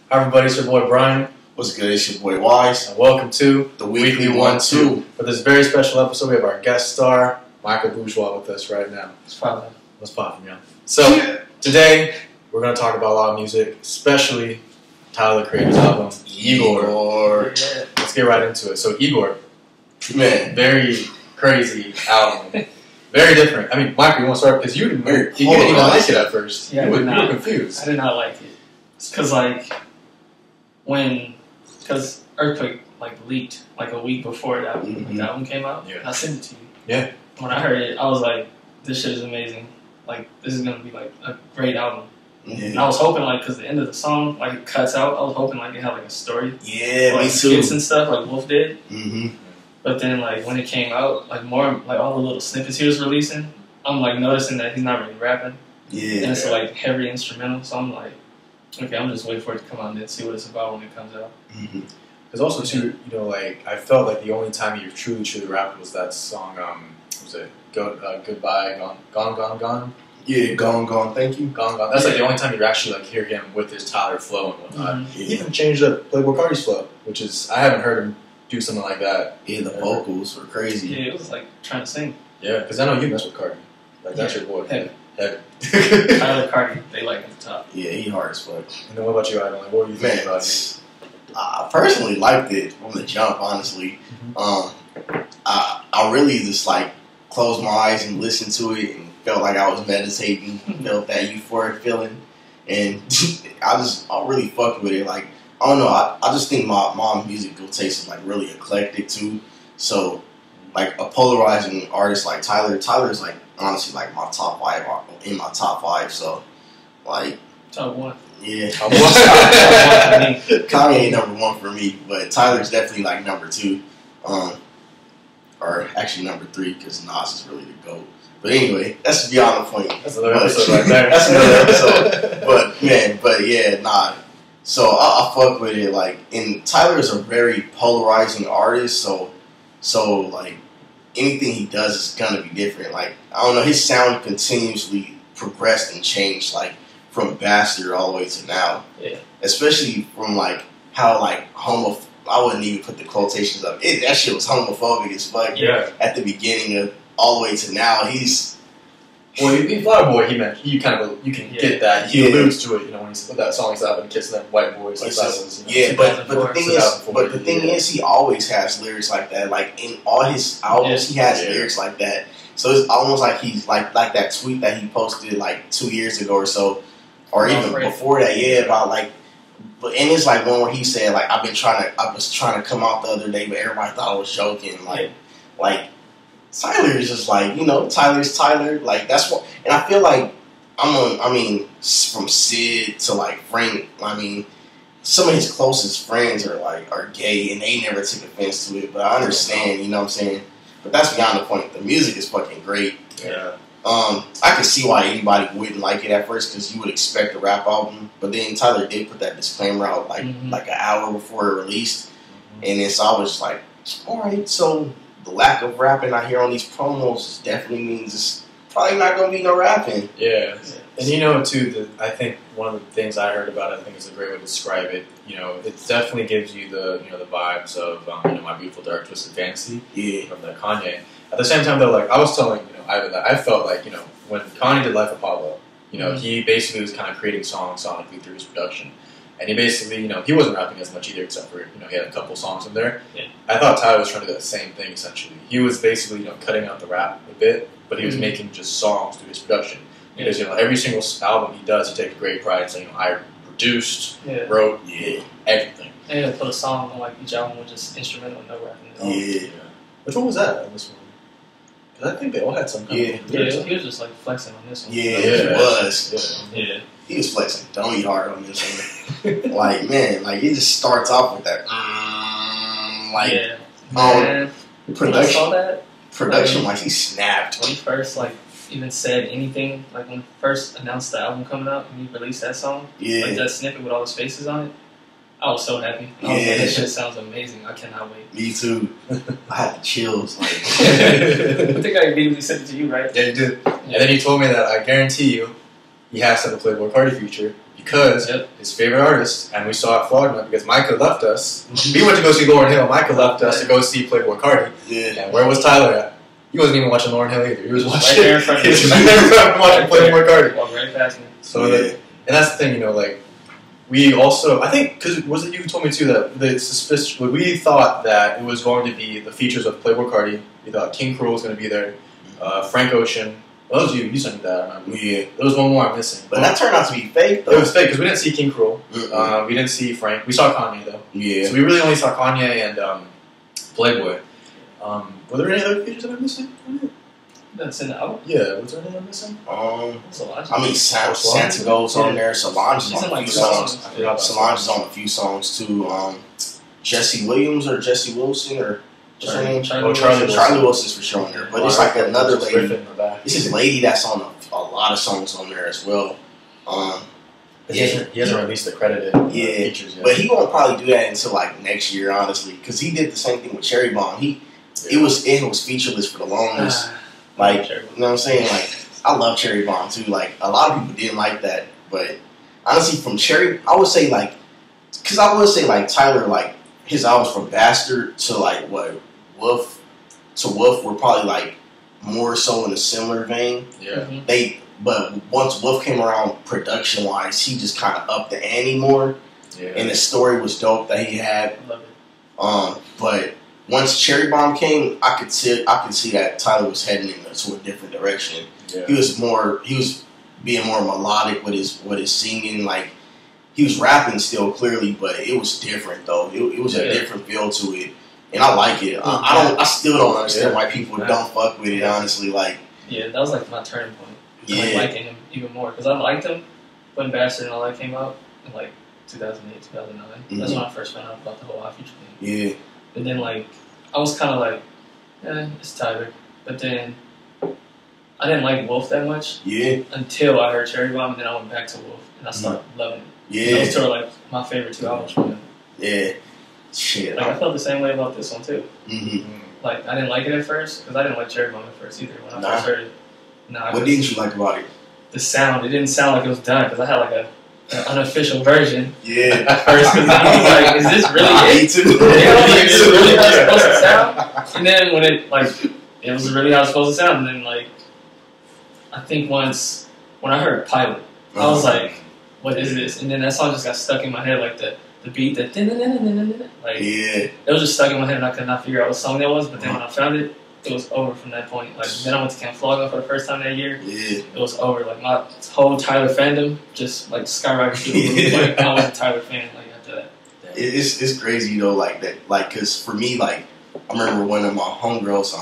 Hi everybody, it's your boy Bryan. What's good? It's your boy Wise. And welcome to the Weekly 1-2. For this very special episode, we have our guest star, Micah with us right now. What's poppin', yeah. So, today, we're going to talk about a lot of music, especially Tyler, the Creator's album, IGOR. Yeah. Let's get right into it. So, IGOR, Man, very crazy album. Very different. I mean, Micah, you want to start? Because you didn't even like it at first. Yeah, you were I confused. did not like it. Because, because Earthquake, leaked, a week before that the album came out. Yeah. I sent it to you. Yeah. When I heard it, I was like, this shit is amazing. This is going to be, a great album. Yeah. And I was hoping, because the end of the song, it cuts out. I was hoping, it had, a story. Yeah, me too. Skits and stuff, like Wolf did. Mm-hmm. But then, when it came out, more, all the little snippets he was releasing, I'm, noticing that he's not really rapping. Yeah. And it's, heavy instrumental. So I'm like, okay, I'm just waiting for it to come out and then see what it's about when it comes out. Mm-hmm. Because also, too, I felt like the only time you truly rapped was that song, was it Goodbye, Gone? Yeah, Gone, thank you. Gone. That's the only time you actually hear him with his Tyler flow and whatnot. Mm-hmm. He even changed up Playboy Cardi's flow, which is, I haven't heard him do something like that. Yeah, the vocals were crazy. Yeah, it was trying to sing. Yeah, because I know you mess with Cardi. That's your boy. Heavy. Tyler Cardi, they at the top. Yeah, he hard as fuck. And then what about you, Ivan? What were you thinking about it? I personally liked it from the jump, honestly. Mm-hmm. I really just closed my eyes and listened to it and felt like I was meditating, felt that euphoric feeling, and I really fucked with it. I don't know, I just think my musical taste is really eclectic too. So a polarizing artist like Tyler's honestly my top five, in my top five. So Top one. Yeah. Top one. Kanye ain't number one for me, but Tyler's definitely number two. Or actually number three, because Nas is really the GOAT. But anyway, that's beyond the point. That's another episode right there. That's another episode. So I fuck with it. And Tyler is a very polarizing artist, so anything he does is gonna be different. I don't know, his sound continuously progressed and changed, from Bastard all the way to now. Yeah. Especially from how I wouldn't even put the quotations up. That shit was homophobic as fuck. Yeah. At the beginning of all the way to now, Well, in Flower Boy, he meant you can get that. He alludes to it, when he put that song out and kissing them white boys. But the thing is, he always has lyrics like that. In all his albums, he has lyrics like that. So it's almost like he's like that tweet that he posted 2 years ago or so, or even before that. Yeah, about But and it's one where he said I was trying to come out the other day, but everybody thought I was joking. Tyler is just Tyler's Tyler. That's what, and I feel from Sid to Frank. Some of his closest friends are gay, and they never took offense to it. But I understand, you know what I'm saying. But that's beyond the point. The music is fucking great. Yeah. I can see why anybody wouldn't like it at first, because you would expect a rap album. But then Tyler did put that disclaimer out an hour before it released. And then so I was alright, so the lack of rapping I hear on these promos definitely means it's probably not going to be no rapping. Yeah. And too, I think one of the things I heard about it, I think is a great way to describe it, it definitely gives you the vibes of, My Beautiful Dark Twisted Fantasy from the Kanye. At the same time, though, I was telling, Ivan, that I felt when Kanye did Life of Pablo, he basically was kind of creating songs sonically through his production. And he basically, he wasn't rapping as much either, except for, he had a couple songs in there. Yeah. I thought Tyler was trying to do the same thing, essentially. He was basically, cutting out the rap a bit, but he was making just songs through his production. Because, every single album he does, he takes great pride in saying, I produced, wrote, everything. They had to put a song on each album with just instrumental and no rapping at all. Yeah. Which one was that on this one? Because I think they all had some kind of he was just flexing on this one. Yeah, he was. Yeah. He was flexing dummy hard on this one. It just starts off with that. Production wise, he snapped. When he first even said anything, when he first announced the album coming out and he released that song, that snippet with all his faces on it, I was so happy. I was this shit sounds amazing. I cannot wait. Me too. I had the chills. I think I immediately sent it to you, right? Yeah, you did. Yeah. And then he told me that I guarantee you, he has to have a Playboy Cardi feature because his favorite artist, and we saw it Florida because Micah left us. We went to go see Lauryn Hill. Micah left us to go see Playboy Cardi. Yeah. And where was Tyler at? He wasn't even watching Lauryn Hill either. He was watching. Right there in front of me. Watching Playboy Cardi. Walked right past me. So, and that's the thing, you know, like. We also, I think, because was it you who told me too that the suspicion, we thought that it was going to be the features of Playboy Cardi. We thought King Cruel was going to be there, Frank Ocean. Well, that was you sent me that, I remember. Yeah. There was one more I'm missing. But that turned out to be fake, though. It was fake because we didn't see King Cruel. We didn't see Frank. We saw Kanye, though. Yeah. So we really only saw Kanye and Playboy. Were there any other features that I'm missing? That's in the album? Yeah, was there anything I'm missing? I mean, Santiago's on there. Solange is on a few songs. Solange is on a few songs too. Jesse Williams or Jesse Wilson or what's her name? Charlie Wilson's for sure on there. But it's like another lady. It's this lady that's on a lot of songs on there as well. He hasn't released the credited features yet. But he won't probably do that until like next year, honestly, because he did the same thing with Cherry Bomb. It was featureless for the longest. Like, you know what I'm saying? Like, I love Cherry Bomb too. Like, a lot of people didn't like that, but honestly, from Cherry, I would say like, because I would say like Tyler, like his albums from Bastard to like what Wolf were probably like more so in a similar vein. Yeah. But once Wolf came around, production wise, he just kind of upped the ante more. Yeah. And the story was dope that he had. Love it. But once Cherry Bomb came, I could see that Tyler was heading into a different direction. Yeah. He was being more melodic with his singing. Like, he was rapping still clearly, but it was different though. It was a different feel to it, and I like it. I still don't understand why people don't fuck with it. Honestly, like. Yeah, that was like my turning point. Yeah. Like liking him even more because I liked him when Bastard and all that came out in like 2008, 2009. Mm-hmm. That's when I first found out about the whole Hot Future thing. Yeah. And then like I was kind of like, it's Tyler. But then I didn't like Wolf that much. Yeah. Until I heard Cherry Bomb, and then I went back to Wolf, and I started loving it. Yeah. Those two are like my favorite two albums from him. Yeah. Shit. Like I felt the same way about this one too. Mm-hmm. Like I didn't like it at first because I didn't like Cherry Bomb at first either. When I first heard it. What didn't you like about it? The sound. It didn't sound like it was done because I had like an unofficial version. Yeah. At first, because I was like, "Is this really it? Me too. Is it really how it's supposed to sound?" And then when it was really how it's supposed to sound. And then like, I think once when I heard Pilot, I was like, "What is this?" And then that song just got stuck in my head, like the beat, like it was just stuck in my head, and I could not figure out what song that was. But then when I found it. It was over from that point. Like then I went to Camp Flogger for the first time that year. Yeah. It was over. Like my whole Tyler fandom just like skyrocketed. Like I was a Tyler fan. Like after that. It's crazy though. Like that. Like because for me, like I remember one of my homegirls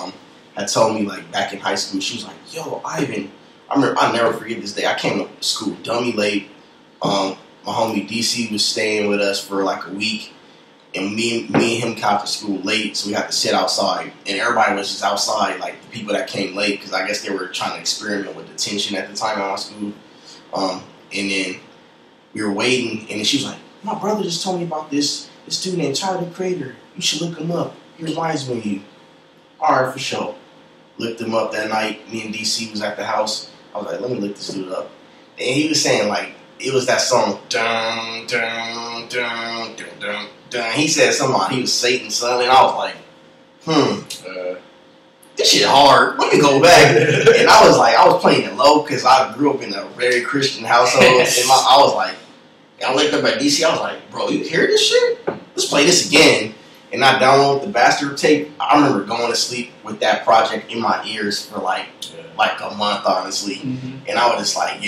had told me like back in high school, she was like, "Yo, Ivan." I'll never forget this day. I came to school dummy late. My homie DC was staying with us for like a week. And me and him got to school late, so we had to sit outside. And everybody was just outside, like the people that came late, because I guess they were trying to experiment with detention at the time at my school. And then we were waiting, and then she was like, "My brother just told me about this dude named Tyler the Creator. You should look him up. He reminds me of you." All right, for sure. Looked him up that night. Me and DC was at the house. I was like, "Let me look this dude up." And he was saying, like, it was that song, dun, dun, dun, dun, dun. He said something about he was Satan's son, and I was like, this shit hard. Let me go back. And I was playing it low because I grew up in a very Christian household. And I was like, I looked up at DC. I was like, bro, you hear this shit? Let's play this again. And I downloaded the Bastard tape. I remember going to sleep with that project in my ears for like a month, honestly. Mm-hmm. And I was just like,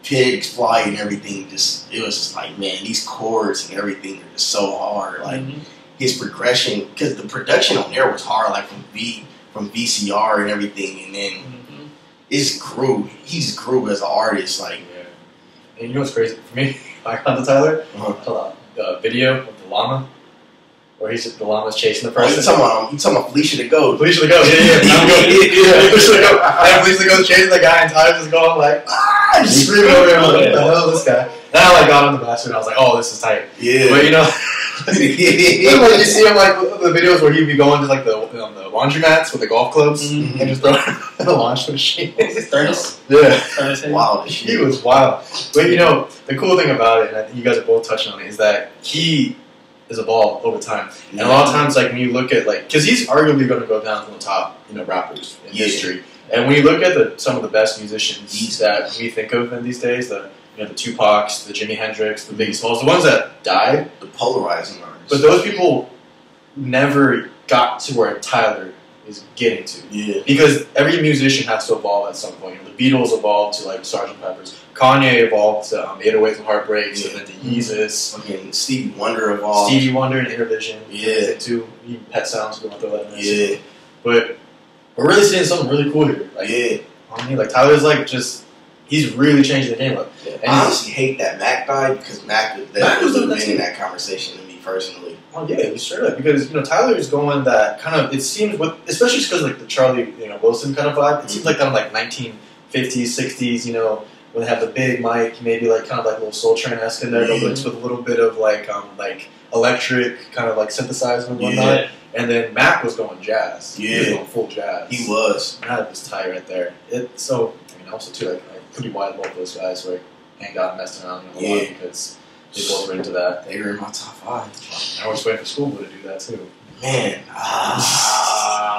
pigs fly and everything. It was just like, man, these chords and everything are just so hard. Like his progression, because the production on there was hard, like from VCR and everything, and then he just grew as an artist. Like, and you know what's crazy for me? I got the Tyler the video of the llama. Where the llama's chasing the person. You talking about Felicia the Goat? Felicia the Goat, yeah. Felicia the Goat. And Felicia the Goat's chasing the guy, and Tyler's just going like, just screaming over him, like, what the hell is this guy? Then I got on the Bastard, and I was like, oh, this is tight. Yeah. But Like you see him like the videos where he'd be going to like the laundromats with the golf clubs and just throwing the launch machine. Yeah, Wow, he was wild. But you know, the cool thing about it, and I think you guys are both touching on it, is that he has evolved over time. And a lot of times, like when you look at because he's arguably going to go down to the top, rappers in history. And when you look at some of the best musicians that we think of in these days, the Tupacs, the Jimi Hendrix, the Biggie Smalls, the ones that died, the polarizing artists. But those people never got to where Tyler is getting to. Yeah. Because every musician has to evolve at some point. The Beatles evolved to like Sgt. Pepper's. Kanye evolved to 808s and Heartbreaks, and then to Yeezus. Again, Stevie Wonder evolved. Stevie Wonder and Intervision. Yeah. Too. Even Pet Sounds, we want to throw that in there. Yeah. But we're really seeing something really cool here. Like Tyler's like just. He's really changing the game up. Yeah. I honestly hate that Mac died because Mac was in that conversation to me personally. Oh yeah, it was straight up because Tyler is going that kind of. It seems especially because like the Charlie Wilson kind of vibe. It seems like kind of like 1950s, 60s. When they have the big mic, maybe like kind of like a little Soul Train-esque in there, but with a little bit of like electric kind of like synthesizer and whatnot. Yeah. And then Mac was going jazz. Yeah, he was going full jazz. He was. That was tight right there. Also too like pretty wide both those guys who hang out and messed around a lot because they both were into that. They were in my top 5. I was waiting for Schoolboy to do that too. Man,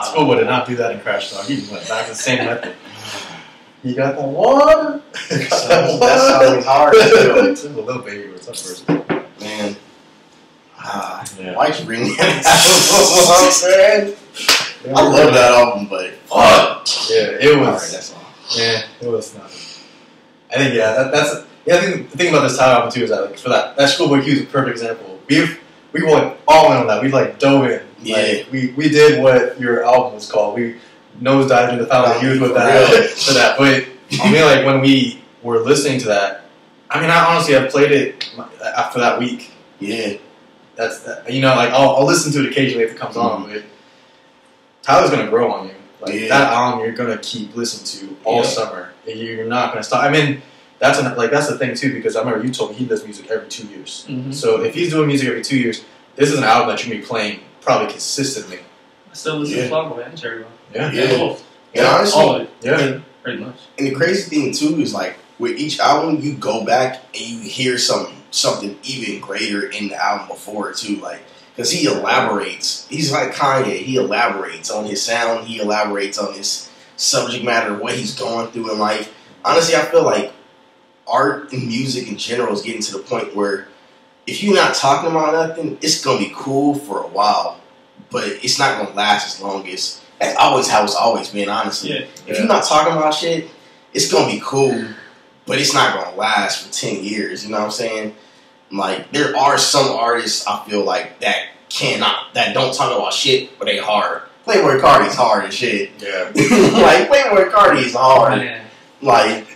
Schoolboy did not do that in Crash Dog. He went back to the same method. You got that water? That sounded hard. It's a little baby or something. Man. Why'd you bring that album? I love that album, but fuck. Yeah, it was. Alright, that's all. Yeah, it was not. I think that's. I think the thing about this Tyler album too is that like for that Schoolboy Q is a perfect example. We went all in on that. We like dove in. Yeah. Like, we did what your album was called. We nosedived into the fountain of youth with that for that. But I mean, like when we were listening to that, I mean, I honestly have played it after that week. Yeah. That's like I'll listen to it occasionally if it comes on. But Tyler's gonna grow on you. Like that album, you're gonna keep listening to all summer. You're not gonna stop. I mean, that's the thing too because I remember you told me he does music every 2 years. Mm-hmm. So if he's doing music every 2 years, this is an album that you're gonna be playing probably consistently. I still listen to Flower and Cherry Bomb. Yeah. And honestly, pretty much. And the crazy thing too is like with each album, you go back and you hear something even greater in the album before too, like. Because he elaborates. He's like Kanye. He elaborates on his sound. He elaborates on his subject matter, what he's going through in life. Honestly, I feel like art and music in general is getting to the point where if you're not talking about nothing, it's going to be cool for a while, but it's not going to last as long as... That's always how it's always been, honestly. Yeah. If you're not talking about shit, it's going to be cool, but it's not going to last for 10 years. You know what I'm saying? Like, there are some artists I feel like that don't talk about shit, but they hard. Playboy Cardi's hard as shit. Yeah. Like, Playboy Cardi is hard. Man. Like,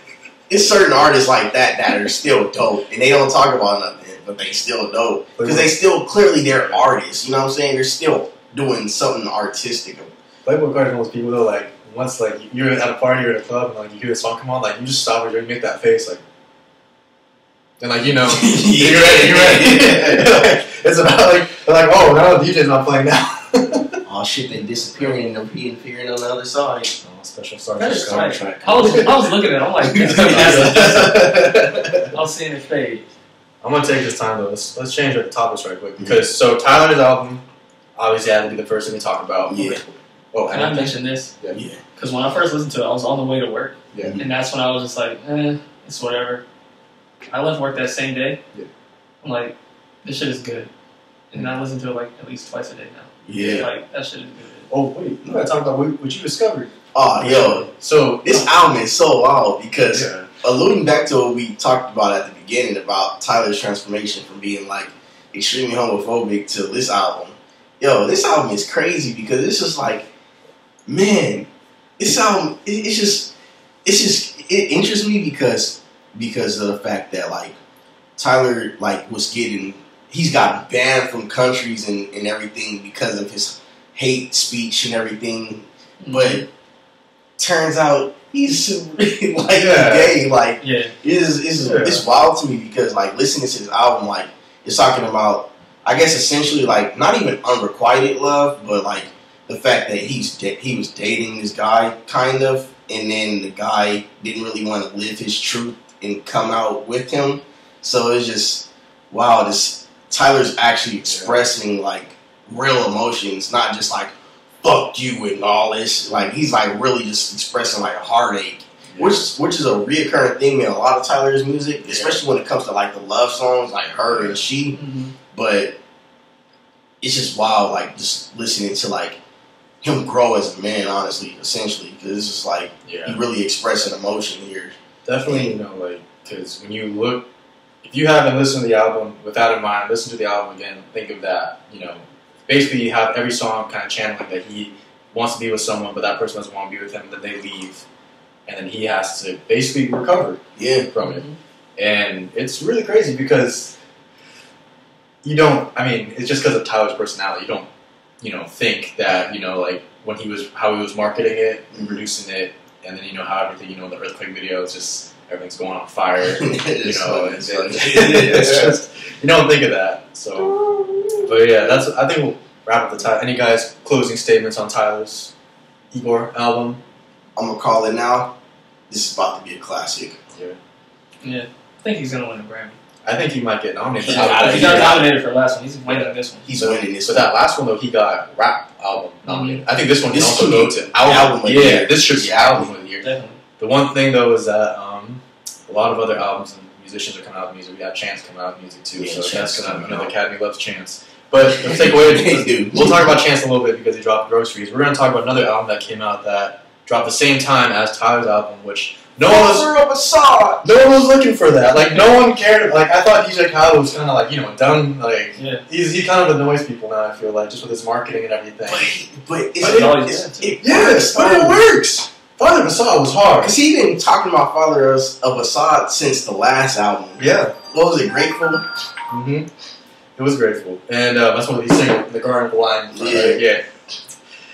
it's certain artists like that are still dope, and they don't talk about nothing, but they still dope. Because they still, clearly, they're artists. You know what I'm saying? They're still doing something artistic. Playboy Cardi's one of those people, though, like, once, like, you're at a party or at a club, and, like, you hear the song come on, like, you just stop it, you make that face, like, and like you're ready. It's about like oh now the DJ's not playing now. Oh shit, they disappearing and they're appearing on the other side. Oh, special Star Trek. I was looking at it. I'm like, I was seeing it fade. I'm gonna take this time though. Let's change our topics right quick because so Tyler's album obviously had to be the first thing to talk about. Yeah. Oh, can I mention this? Yeah. Because when I first listened to it, I was on the way to work. Yeah. And that's when I was just like, it's whatever. I left work that same day. Yeah. I'm like, this shit is good. And I listen to it like at least twice a day now. Yeah. Like, that shit is good. Oh, wait. You gotta talk about what you discovered. Oh, yo. So, this album is so wild because alluding back to what we talked about at the beginning about Tyler's transformation from being like extremely homophobic to this album. Yo, this album is crazy because it's just like, man, this album, it interests me because of the fact that like Tyler like he's gotten banned from countries and everything because of his hate speech and everything, but turns out he's really like gay. Like it's wild to me because like listening to his album, like it's talking about I guess essentially like not even unrequited love, but like the fact that he was dating this guy kind of, and then the guy didn't really want to live his truth and come out with him. So it's just wow, this Tyler's actually expressing like real emotions, not just like fuck you and all this. Like he's like really just expressing like a heartache. Which is a reoccurring theme in a lot of Tyler's music, especially when it comes to like the love songs, like Her and She. Mm-hmm. But it's just wild, like just listening to like him grow as a man, honestly, essentially, because it's just like he really expressing emotion here. Definitely, you know, like because when you look, if you haven't listened to the album with that in mind, listen to the album again. Think of that. You know, basically you have every song kind of channeling that he wants to be with someone, but that person doesn't want to be with him. Then they leave. And then he has to basically recover from it. And it's really crazy because you don't, I mean, it's just because of Tyler's personality. You don't, you know, think that, you know, like when how he was marketing it and producing it, and then, you know, how everything, you know, the earthquake video is just, everything's going on fire. You know, it's just, you don't think of that. So, but yeah, I think we'll wrap up the Tyler. Any guys' closing statements on Tyler's IGOR album? I'm gonna call it now. This is about to be a classic. Yeah. I think he's gonna win a Grammy. I think he might get nominated. He got nominated for the last one. He's winning this one. He's winning this. But that last one though, he got rap album nominated. I think this one can also should go to album. of the year. This should be album of the year. Definitely. The one thing though is that a lot of other albums and musicians are coming out with music. We have Chance coming out with music too, so that's gonna. You know, the Academy loves Chance. But let's take away. We'll talk about Chance a little bit because he dropped Groceries. We're gonna talk about another album that came out that dropped the same time as Tyler's album, which no one was looking for that. Like no one cared. Like I thought DJ Khaled was kind of like, you know, done. Like he kind of annoys people now. I feel like just with his marketing and everything. But it works. Father of Asahd was hard because he been talking about Father of Asahd since the last album. Yeah. What was it? Grateful. Mm-hmm. It was Grateful, and that's one of these singles, The Garden of the Lion. Yeah.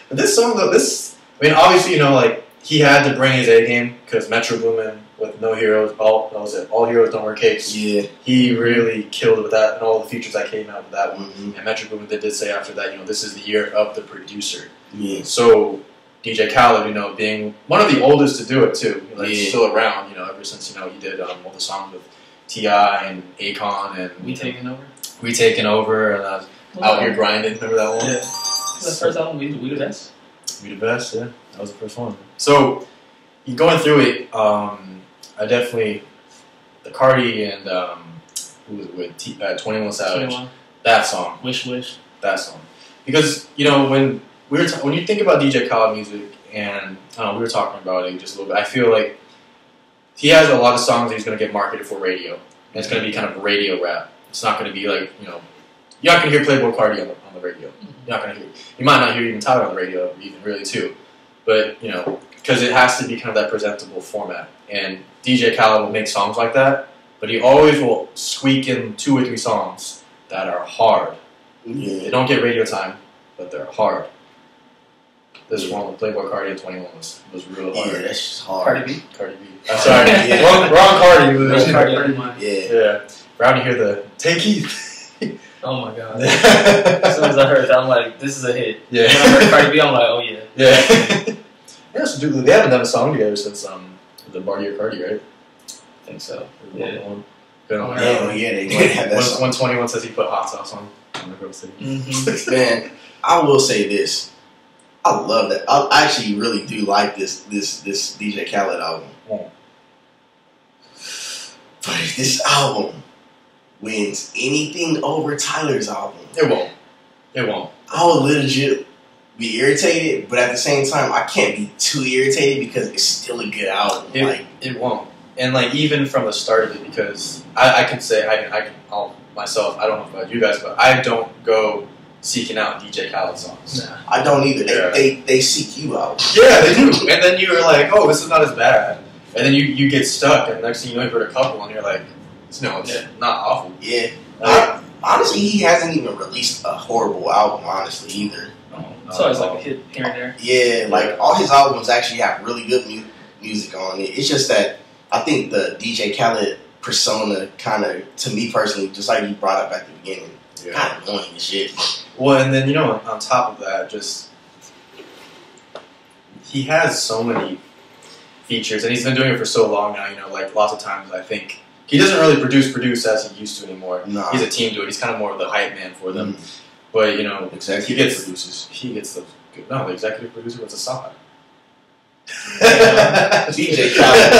But this song though, I mean, obviously, you know, like, he had to bring his A game because Metro Boomin with No Heroes, All Heroes Don't Wear Capes. Yeah. He really killed it with that and all the features that came out with that one. Mm-hmm. And Metro Boomin did say after that, you know, this is the year of the producer. Yeah. So DJ Khaled, you know, being one of the oldest to do it too, like he's still around, you know, ever since, you know, he did all the songs with T.I. and Akon and We Taking Over and Out Here Grinding. Remember that one? Yeah. The first album, We the Best. We the Best, yeah. That was the first one. So, going through it, I definitely, the Cardi and, who was it with, 21 Savage, 21. That song. Wish. That song. Because, you know, when you think about DJ Khaled music, and we were talking about it just a little bit, I feel like he has a lot of songs that he's going to get marketed for radio. And it's going to be kind of radio rap. It's not going to be like, you know, you're not going to hear Playboy Cardi on the radio. You're not going to hear. You might not hear even Tyler on the radio, even really too. But, you know, because it has to be kind of that presentable format. And DJ Khaled will make songs like that, but he always will squeak in 2 or 3 songs that are hard. Yeah. They don't get radio time, but they're hard. This one with Playboy Cardi and 21 was real hard. Yeah, that's just hard. Cardi B. I'm sorry. Wrong Cardi. Cardi. Yeah. Proud to hear the Take Keith. Oh my god. As soon as I heard that, I'm like, this is a hit. Yeah. When I heard Cardi B, I'm like, oh yeah. Yeah. Yeah, so they haven't done a song together since the Barty or Cardi, right? I think so. Yeah. They did have that song. 121 says he put hot sauce on the Girl City. Mm-hmm. Man, I will say this. I love that. I actually really do like this DJ Khaled album. Yeah. But if this album wins anything over Tyler's album, It won't. I will legit be irritated, but at the same time, I can't be too irritated because it's still a good album. It won't. And like even from the start of it, because I can say I'll myself. I don't know about you guys, but I don't go seeking out DJ Khaled songs. Nah. I don't either. They seek you out. Yeah, they do. And then you're like, oh, this is not as bad. And then you get stuck, and next thing you know, you've heard a couple, and you're like, it's not awful. Yeah. Like, honestly, he hasn't even released a horrible album, honestly, either. It's always like a hit here and there. Yeah, like all his albums actually have really good music on it. It's just that I think the DJ Khaled persona kind of, to me personally, just like you brought up at the beginning, kind of annoying and shit. Well, and then on top of that, just he has so many features, and he's been doing it for so long now. Like lots of times, I think he doesn't really produce as he used to anymore. Nah. He's a team dude. He's kind of more of the hype man for them. But executive producers. He gets the good. No, the executive producer was Asahd. DJ Khaled.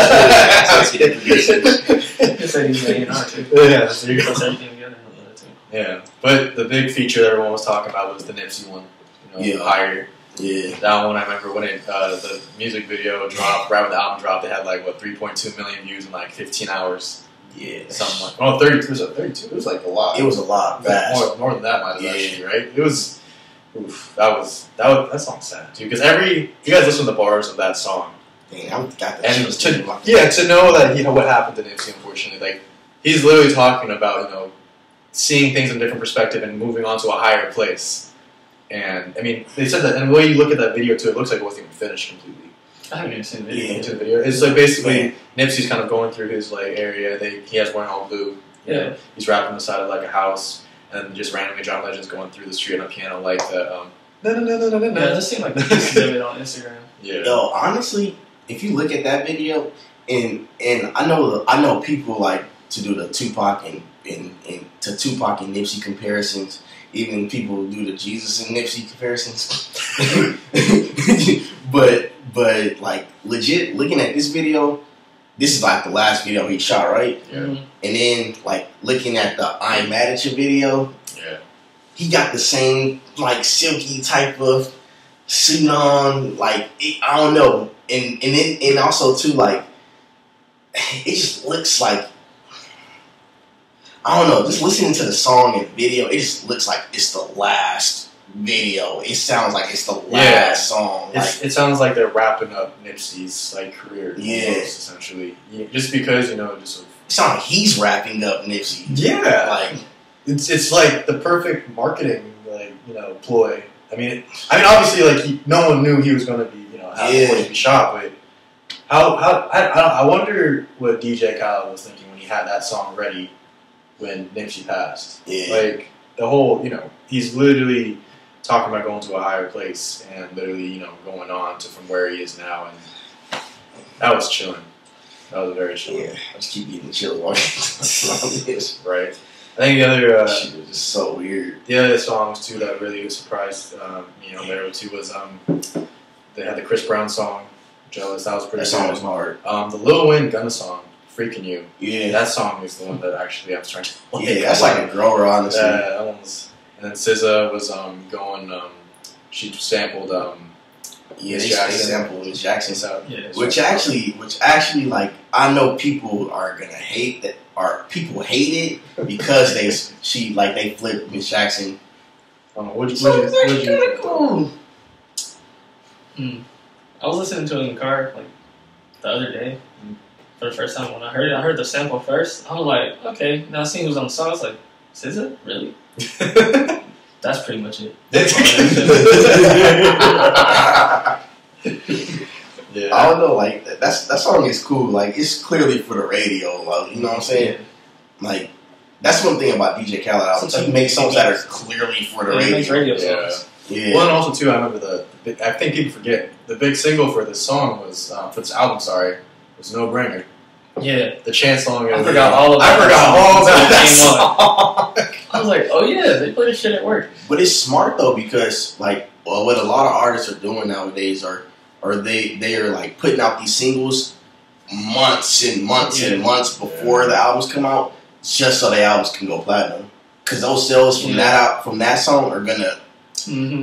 He said he's an A&R too. Yeah, so you puts everything together. Yeah, but the big feature that everyone was talking about was the Nipsey one. Higher. Yeah, that one I remember when the music video dropped, right when the album dropped, it had 3.2 million views in 15 hours. Yeah, something like 32. Was it 32? It was a lot. It was a lot. More than that might have actually, right? It was. Oof, that song's sad too, because you guys listen to the bars of that song. Dang, to know that what happened to Nipsey, unfortunately, he's literally talking about seeing things in a different perspective and moving on to a higher place. And I mean, they said that, and the way you look at that video too, it looks like it wasn't even finished completely. I haven't even seen the video. It's basically Nipsey's kind of going through his area. He has wearing all blue. Yeah. He's rapping on the side of a house, and just randomly John Legend's going through the street on a piano like that. Yeah, it just seemed like the pieces of it on Instagram. Yeah. Yo, honestly, if you look at that video, and I know people like to do the Tupac and Nipsey comparisons. Even people who do the Jesus and Nipsey comparisons. but legit, looking at this video, this is the last video he shot, right? Yeah. Mm-hmm. And then looking at the I'm Mad at You video, yeah, he got the same silky type of suit on. I don't know, and also too it just looks like. I don't know, just listening to the song and video, it just looks like it's the last video. It sounds like it's the last song. It sounds like they're wrapping up Nipsey's career. Yeah. Almost, essentially. Just because, it sounds like he's wrapping up Nipsey. Yeah. It's the perfect marketing, ploy. I mean, obviously, no one knew he was going to be, having to be shot, but I wonder what DJ Khaled was thinking when he had that song ready. When Nipsey passed. Yeah. The whole, he's literally talking about going to a higher place and literally, going on to from where he is now. And that was chilling. That was very chilling. Yeah. I just keep getting chills watching this. Right. I think the other... shit was just so weird. The other songs, too, that really surprised there, too, was... they had the Chris Brown song, Jealous. That was pretty That song was hard. The Lil Wayne Gunna song, Freaking You. Yeah. That song is the one that actually I was trying to... Yeah, that's a grower, honestly. That one was... And then SZA was going... she sampled... they sampled Miss Jackson. Yeah, which actually, I know people are gonna hate that. Or people hate it because they flipped Miss Jackson. What did you cool. I was listening to it in the car the other day for the first time. When I heard the sample first. I was like, okay. Now seeing who's on the song, I was like, SZA? Really? That's pretty much it. Yeah. I don't know, that song is cool. It's clearly for the radio. You know what I'm saying? Yeah. That's one thing about DJ Khaled albums. He makes songs that are clearly for the radio. He makes radio songs. Yeah. Well, and also too, I remember I think people forget the big single for this song was for this album. Sorry, was No Brainer. Yeah, the chant song. I forgot all about that song. I was like, oh yeah, they play this shit at work. But it's smart though because what a lot of artists are doing nowadays are they are putting out these singles months and months and months before the albums come out, just so the albums can go platinum. Because those sales from that song are gonna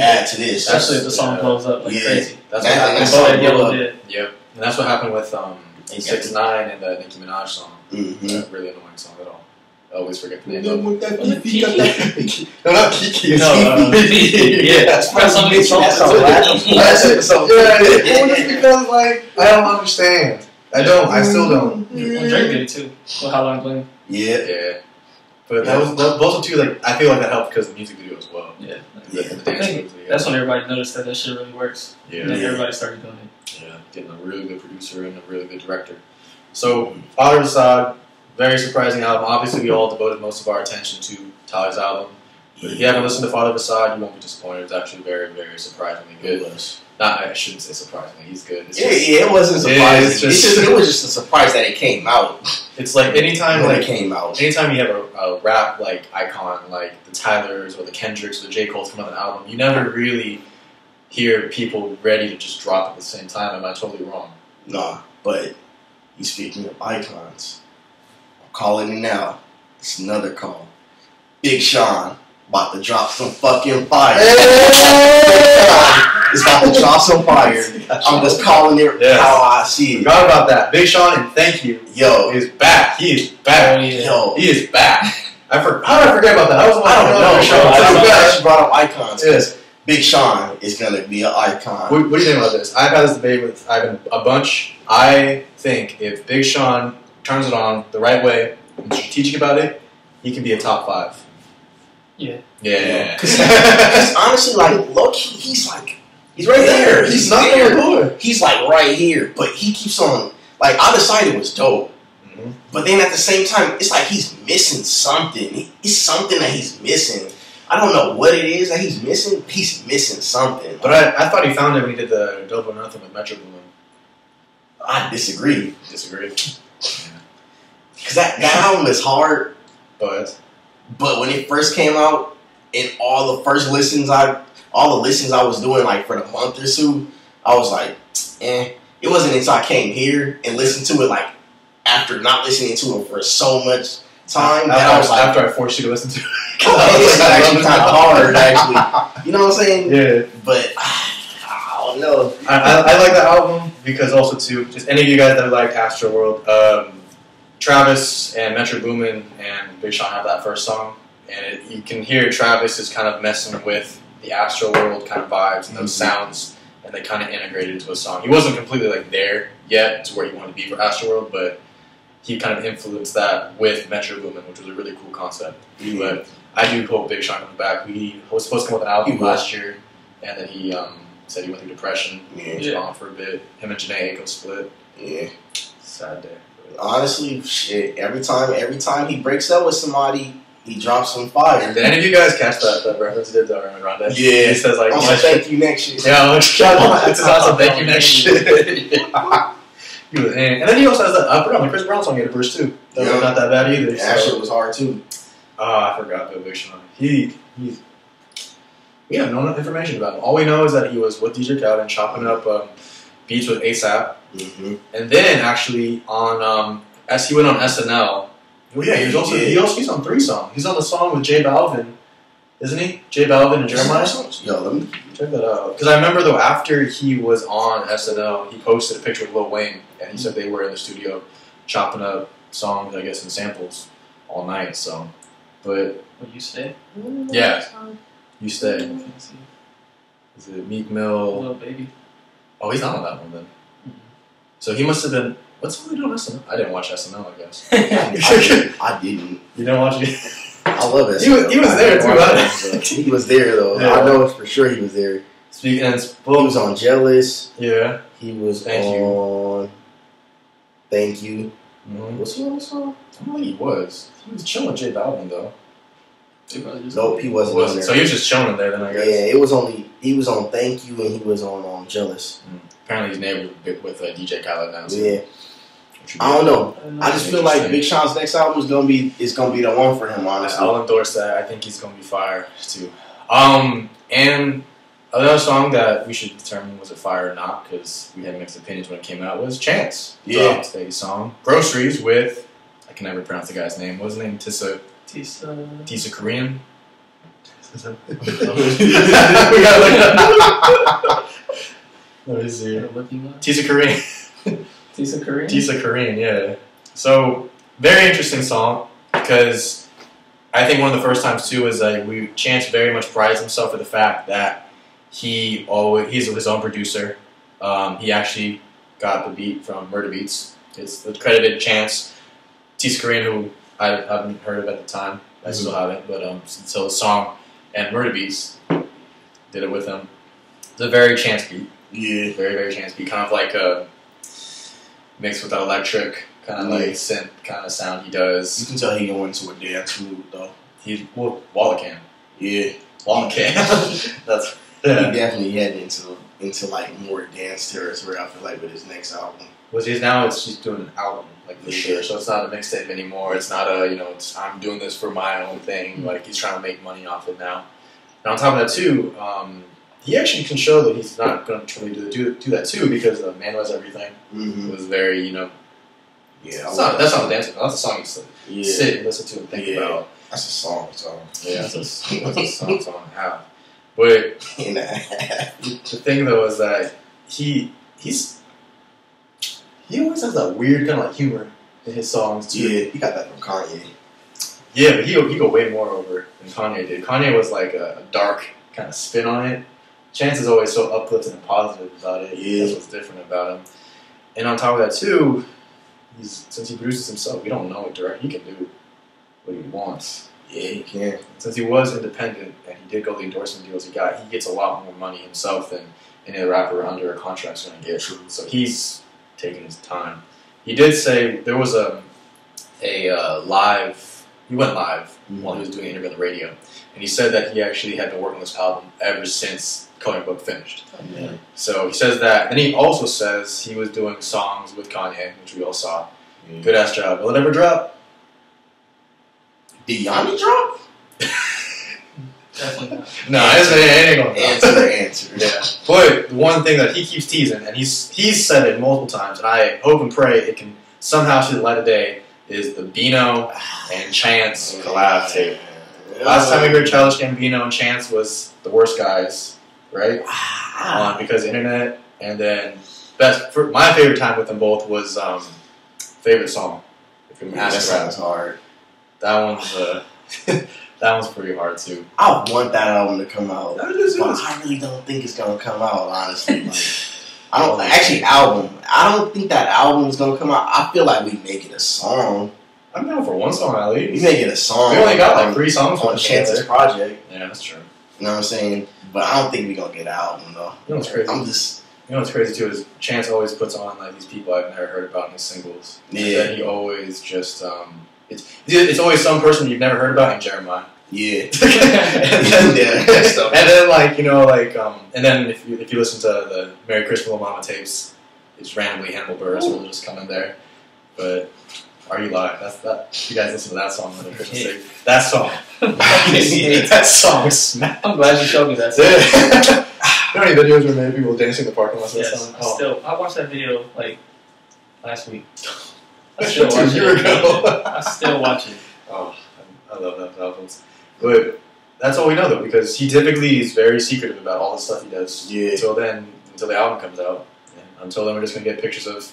add to this, especially if the song blows up crazy. That's what happened. Yellow did. Yep, and that's what happened with 6ix9ine and the Nicki Minaj song. Mm-hmm. Really annoying song at all. I always forget the name. No, not Kiki. Kiki. Yeah, that's something. Because I don't understand. I still don't. Drake did it too. Well, How Long Glenn. Yeah. But those are two. I feel like that helped because of the music video as well. Yeah. The dance moves. That's when everybody noticed that shit really works. Yeah. And then everybody started doing it. Yeah, getting a really good producer and a really good director. So, Father of Asahd, very surprising album. Obviously, we all devoted most of our attention to Tyler's album. But if you haven't listened to Father of Asahd, you won't be disappointed. It's actually very, very surprisingly good. Not, I shouldn't say surprisingly. He's good. It's it wasn't surprising. It was just a surprise that it came out. It's like anytime when it came out. Anytime you have a rap like icon like the Tylers or the Kendricks or the J. Cole's come out with an album, you never really hear people ready to just drop at the same time. Am I totally wrong? Nah, but you speaking of icons, I'm calling it now. It's another call. Big Sean about to drop some fucking fire. It's about to drop some fire. I'm just calling it how I see it. Forgot about that. Big Sean and Thank You. Yo, is back. He is back. Yo, he is back. How did I forget about that? I don't know. I'm glad you brought up icons. Yes. Big Sean is gonna be an icon. What do you think about this? I've had this debate with Ivan a bunch. I think if Big Sean turns it on the right way and strategic about it, he can be a top 5. Yeah. Because honestly, like, look, he's right there. He's not there. He's like right here, but he keeps on. Like, I decided it was dope, but then at the same time, it's like he's missing something. It's something that he's missing. I don't know what it is that he's missing. He's missing something. But I thought he found it when he did the Double or Nothing with Metro Boomin. I disagree. Because that album is hard, but when it first came out, and all the listens I was doing, like, for the month or so, I was like, eh. It wasn't until I came here and listened to it, like, after not listening to it for so much time, that I was like, after I forced you to listen to it. It's actually kind of hard, actually. You know what I'm saying? Yeah. But I don't know. I like that album because also, too, just any of you guys that like Astroworld, Travis and Metro Boomin and Big Sean have that first song, and you can hear Travis is kind of messing with the Astroworld kind of vibes and those sounds, and they kind of integrated into a song. He wasn't completely like there yet to where he wanted to be for Astroworld, but he kind of influenced that with Metro Boomin, which was a really cool concept. Mm-hmm. But I do hope Big Sean comes back. He was supposed to come with an album last year, and then he said he went through depression. He was gone for a bit. Him and Janae Aiko split. Yeah. Sad day. Honestly, shit. Every time he breaks up with somebody, he drops some fire. Did any of you guys catch that reference he did to Ariana Grande? Yeah. He says like, also, thank you next year. Yeah, it's also thank you next year. And then he also has that, I forgot, the Chris Brown song, he had a verse too. That was not that bad either. That shit was hard too. I forgot the Big Sean. We have no information about him. All we know is that he was with DJ Khaled and chopping up beats with Asahd. Mm-hmm. And then actually on as he went on SNL, he's on 3 songs. He's on the song with J Balvin, isn't he? J Balvin and Jeremiah. Yo, let me check that out. Because I remember though, after he was on SNL, he posted a picture of Lil Wayne, and he said they were in the studio chopping up songs, I guess, and samples all night. So, but what you say? Yeah, you stay. Is it Meek Mill? Little Baby. Oh, he's not on that one then. So he must have been. What song did he do on SNL? I didn't watch SNL, I guess. I didn't. You didn't watch it? I love SNL. He was there too. He was there though. Yeah. I know for sure he was there. He was on Jealous. Yeah. He was on Thank You. Mm-hmm. Was he on the song? I don't think he was. He was chilling with J Balvin though. Nope, he wasn't on there. So he was just chilling there then, I guess. Yeah, it was only he was on Thank You and he was on Jealous. Apparently he's neighbor with DJ Khaled now. So. Yeah. I don't know. I just feel like Big Sean's next album is gonna be the one for him. Honestly, I'll endorse that. I think he's gonna be fire too. And another song that we should determine was it fire or not, because we had mixed opinions when it came out, was Chance. Yeah, today's song, Groceries with I can never pronounce the guy's name. What was his name? Tissa Korean. We gotta look it up. Let me see. Tissa Korean. Tissa Korean, yeah. So, very interesting song, because I think one of the first times, too, is like Chance very much prides himself for the fact that he's his own producer. He actually got the beat from Murder Beats. It's the credited Chance. Tissa Korean, who I haven't heard of at the time. I still haven't, but so the song and Murder Beats did it with him. It's a very Chance beat. Yeah. Very, very Chance beat. Kind of like a mixed with that electric kind of like synth kind of sound he does. You can tell he going into a dance mood though. Walla can. Yeah. Long camp. That's He definitely heading into like more dance territory. I feel like with his next album. Which is now he's doing an album like for sure. So it's not a mixtape anymore. It's not a it's I'm doing this for my own thing. Like he's trying to make money off it now. And on top of that too, he actually can show that he's not going to truly do that too because Man Was Everything was very Yeah, that's not a dance song. That's a song you sit and listen to and think about. That's a song. Yeah, that's a song I have. But the thing though is that he always has that weird kind of like humor in his songs too. Yeah, he got that from Kanye. Yeah, but he go way more over than Kanye did. Kanye was like a dark kind of spin on it. Chance is always so uplifting and positive about it. Yeah. That's what's different about him. And on top of that too, since he produces himself, we don't know it directly. He can do what he wants. Yeah, he can. Since he was independent and he did go the endorsement deals he gets a lot more money himself than any other rapper under a contract's going to get. So he's taking his time. He did say there was a live. He went live while he was doing an interview on the radio, and he said that he actually had been working on this album ever since Coloring Book finished. Yeah. So he says that. And he also says he was doing songs with Kanye, which we all saw. Good ass job. Will it ever drop? Did Yanni drop? Definitely not. No, it ain't gonna drop. Answer. Yeah. But the one thing that he keeps teasing, and he's said it multiple times, and I hope and pray it can somehow see the light of day, is the Bino and Chance collab tape. Last time we heard Childish Gambino and Chance was The Worst Guys, right? Because the internet, and then my favorite time with them both was favorite song. If you That sounds hard. That one's that one's pretty hard too. I want that album to come out, but That is- I really don't think it's gonna come out. Honestly, like, I don't think that album is gonna come out. I feel like we make it a song. I'm down for one song at least. We make it a song. We only got like 3 songs on Chance's project. Yeah, that's true. You know what I'm saying? But I don't think we're gonna get an album though. You know what's crazy? I'm You know what's crazy too is Chance always puts on like these people I've never heard about in his singles. Yeah. That he always just it's always some person you've never heard about in Jeremiah. Yeah. and then like and then if you listen to the Merry Christmas Little Mama tapes, it's randomly Hannibal Buress will just come in there. But Are You Live? You guys listen to that song on the Christmas tape. That song. That song is smack. I'm glad you showed me that song. You know any videos where maybe people dancing in the parking lot to that Yes, song? I watched that video like last week. I That's still just watch a year ago. I still watch it. Oh, I love that albums. But that's all we know though, because he typically is very secretive about all the stuff he does. Yeah. Until the album comes out. And until then, we're just gonna get pictures of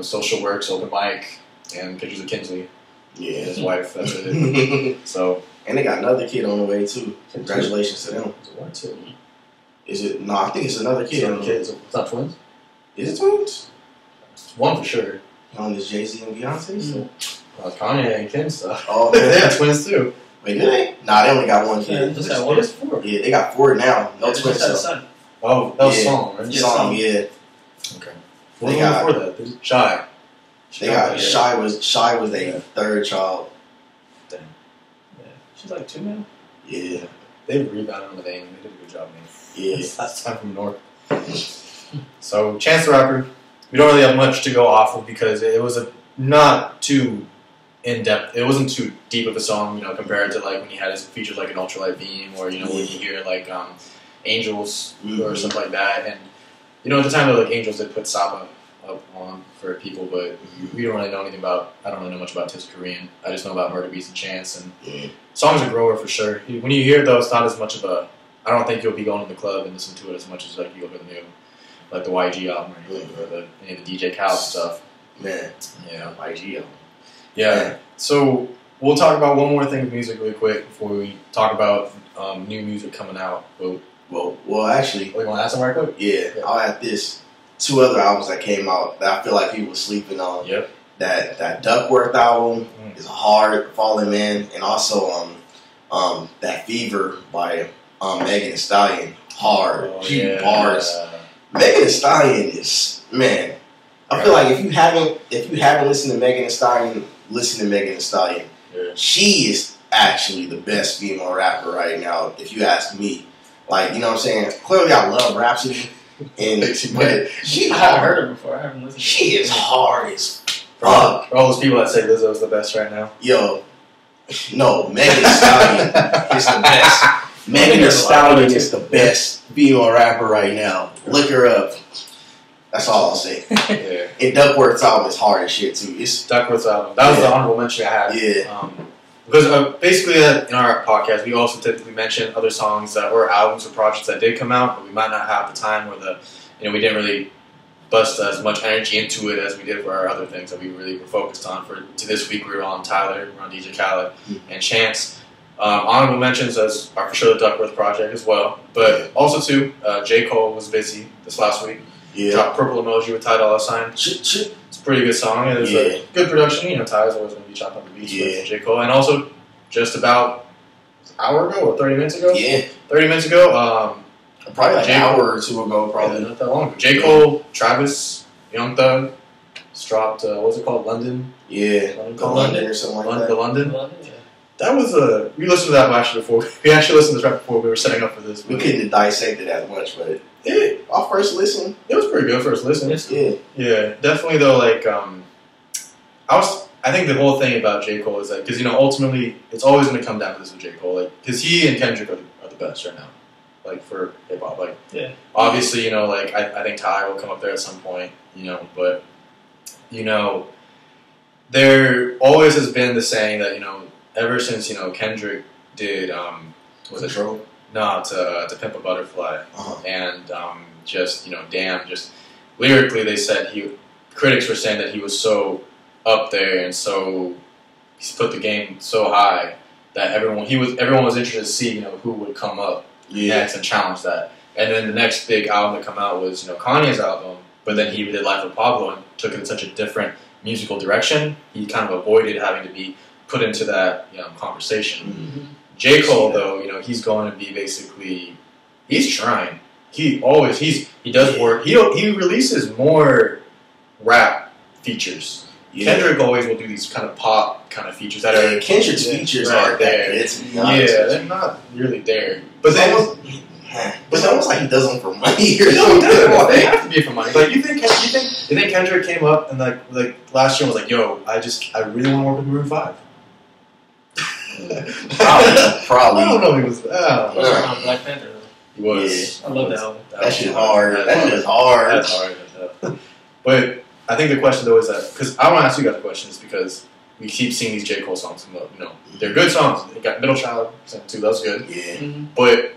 social works, open mic, and pictures of Kinsley and his wife. That's what it is. So. And they got another kid on the way too. Congratulations to them. Is it 1 or 2? Is it? No, I think it's another kid. It's not twins. Is it twins? It's 1 for sure. On this Jay-Z and Beyonce stuff? Well, it's Kanye and Kim stuff. Oh, they have twins too. Wait, do they? Nah, they only got 1 Yeah, kid. just that one. It's 4. Yeah, they got 4 now. No Yeah, they twins. just had a though. son. Oh, that was Yeah. Song, right? Yeah. Song, yeah. Okay. What They was got- the one before that? Shy. They got Yeah. Shy was a Yeah. 3rd child. Yeah. She's like 2 now. Yeah, They rebounded on the name. They did a good job, man. yeah. Last time from North. So, Chance the Rapper, we don't really have much to go off of because it was not too in-depth. It wasn't too deep of a song, compared to like when he had his features like an Ultralight Beam or, when you hear like Angels or something like that. And, at the time, like Angels did put Saba up on for people, but we don't really know anything about, I don't really know much about Tips Korean. I just know about Murder Beats and Chance, and song's a grower for sure. When you hear it though, it's not as much of a, I don't think you'll be going to the club and listen to it as much as like you'll hear the new, like the YG album or anything, or any of the DJ Khaled stuff. Man, Yeah. YG. Yeah. So we'll talk about one more thing with music really quick before we talk about new music coming out. Well, actually, You want to add something right quick? yeah, I'll add this. 2 other albums that came out that I feel like people were sleeping on. Yep. That Duckworth album is hard, Fallen Man, and also that Fever by Megan Thee Stallion, hard, huge bars. Megan Thee Stallion is, man. I feel like if you haven't listened to Megan Thee Stallion, listen to Megan Thee Stallion. Yeah. She is actually the best female rapper right now, if you ask me. Like, you know what I'm saying? Clearly, I love Rhapsody, but she I haven't heard her before. I haven't listened. She is hard as For all those people that say Lizzo's the best right now. Yo, no, Megan Thee Stallion is the best. Megan Thee Stallion is the best female rapper right now. Look her up. That's all I'll say. Yeah. And Duckworth's album is hard as shit too. It's Duckworth's album. That was the honorable mention I had. Yeah. Because basically in our podcast, we also typically mention other songs that were albums or projects that did come out, but we might not have the time or we didn't really bust as much energy into it as we did for our other things that we really were focused on. To this week, we were on Tyler, we were on DJ Khaled, and Chance. Honorable mentions as are for sure the Duckworth project as well, but also too, J. Cole was busy this last week. Yeah. Dropped Purple Emoji with Ty Dolla $ign. It's a pretty good song. It was a good production. You know, Ty's always going to be chopped on the beats with J. Cole. And also, just about an hour ago or 30 minutes ago? Yeah. 30 minutes ago. Probably like an hour or two ago, probably. Not that long ago. J. Cole, Travis, Young Thug, just dropped, what was it called? London? Yeah. London or something like that. The London? Yeah. That was we listened to that actually before. We actually listened to this right before we were setting up for this. We couldn't dissect it as much, but our first listen, it was pretty good first listen. Yeah, definitely though. Like, I think the whole thing about J. Cole is that because ultimately it's always going to come down to this with J. Cole, like because he and Kendrick are the best right now, like for hip hop. Like, obviously like I think Ty will come up there at some point, but there always has been the saying that ever since Kendrick did was it Control? No, to Pimp a Butterfly, and just lyrically they said critics were saying that he was so up there and so he's put the game so high that everyone was interested to see who would come up next and challenge that. And then the next big album to come out was Kanye's album, but then he did Life of Pablo and took it in such a different musical direction. He kind of avoided having to be put into that conversation. Mm-hmm. J. Cole though, he's going to be basically he's trying. He does work. He releases more rap features. Yeah. Kendrick always will do these kind of pop kind of features that are Kendrick's features aren't there. They're not really there. But it's almost like he does them for money. They have to be for money. Like you think Kendrick came up and like last year was like, yo, I really want to work with Maroon 5. Probably. I don't know if he was. On Black Panther. He was. Yeah. I love that album. That shit hard. That shit is hard. That's hard. But I think the question though is that because I want to ask you guys the question is because we keep seeing these J. Cole songs come up. They're good songs. They got Middle Child too. That's good. Yeah. Mm-hmm. But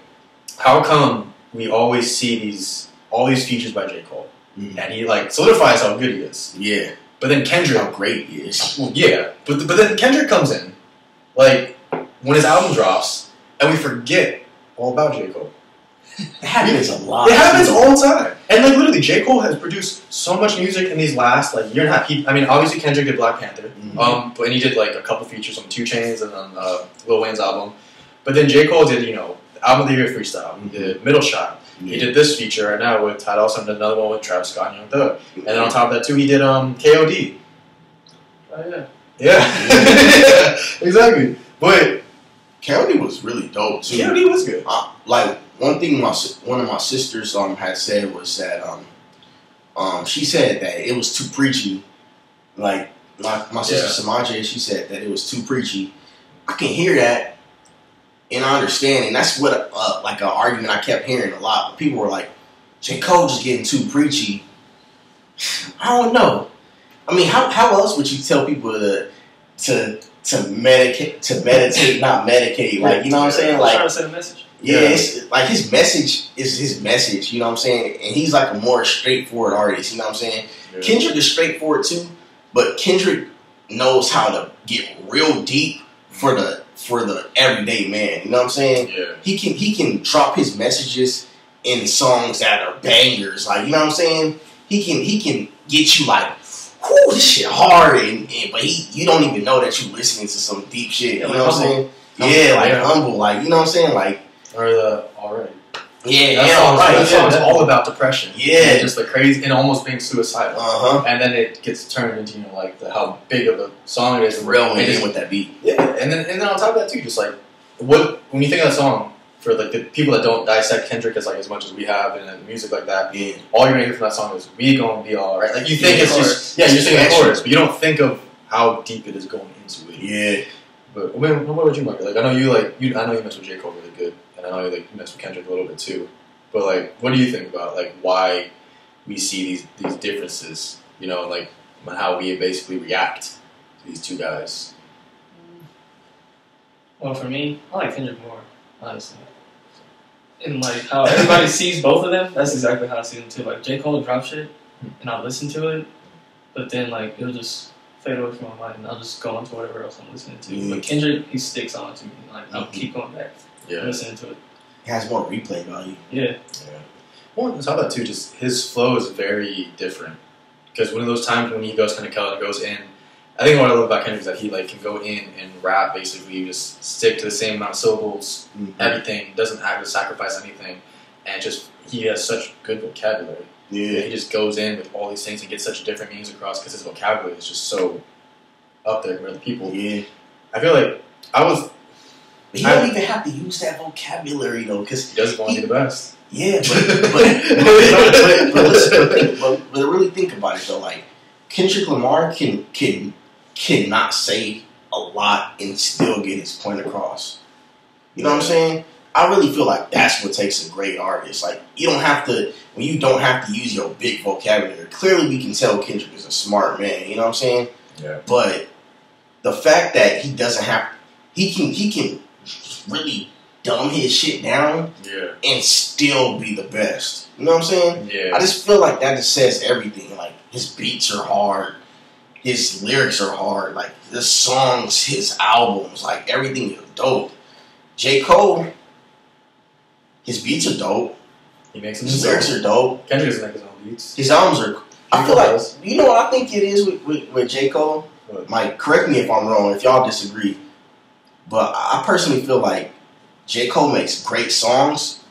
how come we always see all these features by J. Cole and he solidifies how good he is? Yeah. But then Kendrick, how great he is. Well, yeah. But then Kendrick comes in. Like, when his album drops, and we forget all about J. Cole. It happens a lot. It happens all the time. And, literally, J. Cole has produced so much music in these last, year and a half. Obviously, Kendrick did Black Panther. Mm-hmm. But he did, a couple features on 2 Chainz and on Lil Wayne's album. But then J. Cole did, Album of the Year freestyle. He did Middle Shot. Yeah. He did this feature right now with Ty Dolla $ign, another one with Travis Scott and Young Thug. And then on top of that, too, he did KOD. Oh, yeah. Yeah. Exactly. But KOD was really dope too. KOD was good. One thing one of my sisters had said was that she said that it was too preachy. Like my sister Samaje, she said that it was too preachy. I can hear that and I understand, and that's what an argument I kept hearing a lot. People were like, J. Cole just getting too preachy. I don't know. I mean, how else would you tell people to meditate, not medicate? Like, you know what I'm saying? Like, trying to send a message. Yeah, it's like his message is his message. You know what I'm saying? And he's like a more straightforward artist. You know what I'm saying? Yeah. Kendrick is straightforward too, but Kendrick knows how to get real deep for the everyday man. You know what I'm saying? Yeah. He can drop his messages in songs that are bangers. Like, you know what I'm saying? He can get you like, whoo, this shit hard, but you don't even know that you're listening to some deep shit. You know what I'm saying? Yeah, humble. Like, you know what I'm saying? Like, or the alright. That song's all about depression. Yeah, just the crazy and almost being suicidal. Uh-huh. And then it gets turned into like how big of a song it is. Real with that beat. Yeah, and then on top of that too, just like when you think of that song for like the people that don't dissect Kendrick as much as we have and music like that, all you're gonna hear from that song is "We Gonna Be Alright." Like you think it's just you're singing the chorus, but you don't think of how deep it is going into it. Yeah. But what about you, Micah? Like I know you mess with J. Cole really good, and I know you mess with Kendrick a little bit too. But like, what do you think about like why we see these differences? You know, like how we basically react to these two guys. Well, for me, I like Kendrick more, honestly. And like how everybody sees both of them, that's exactly how I see them too. Like J. Cole drop shit, and I'll listen to it, but then like it'll just fade away from my mind, and I'll just go on to whatever else I'm listening to. But Kendrick, he sticks on to me. Like I'll keep going back, listening to it. It has more replay value. Yeah. Well, on top of that too, just his flow is very different. Because one of those times when he goes kind of Khaled goes in, I think what I love about Kendrick is that he like can go in and rap basically, just stick to the same amount of syllables, everything, doesn't have to sacrifice anything, and just he has such good vocabulary. Yeah, he just goes in with all these things and gets such different meanings across because his vocabulary is just so up there with other people. Yeah, I feel like he don't even have to use that vocabulary though, because he doesn't want to be the best. Yeah, but really think about it though. Like Kendrick Lamar cannot say a lot and still get his point across. You know what I'm saying? I really feel like that's what takes a great artist. Like you don't have to use your big vocabulary. Clearly, we can tell Kendrick is a smart man. You know what I'm saying? Yeah. But the fact that he can really dumb his shit down and still be the best. You know what I'm saying? Yeah. I just feel like that just says everything. Like his beats are hard, his lyrics are hard, like the songs, his albums, like everything is dope. J. Cole, his beats are dope. He makes his lyrics are dope. Kendrick doesn't make his own beats. His albums are. I feel like you know what I think it is with J. Cole. Like, correct me if I'm wrong, if y'all disagree, but I personally feel like J. Cole makes great songs.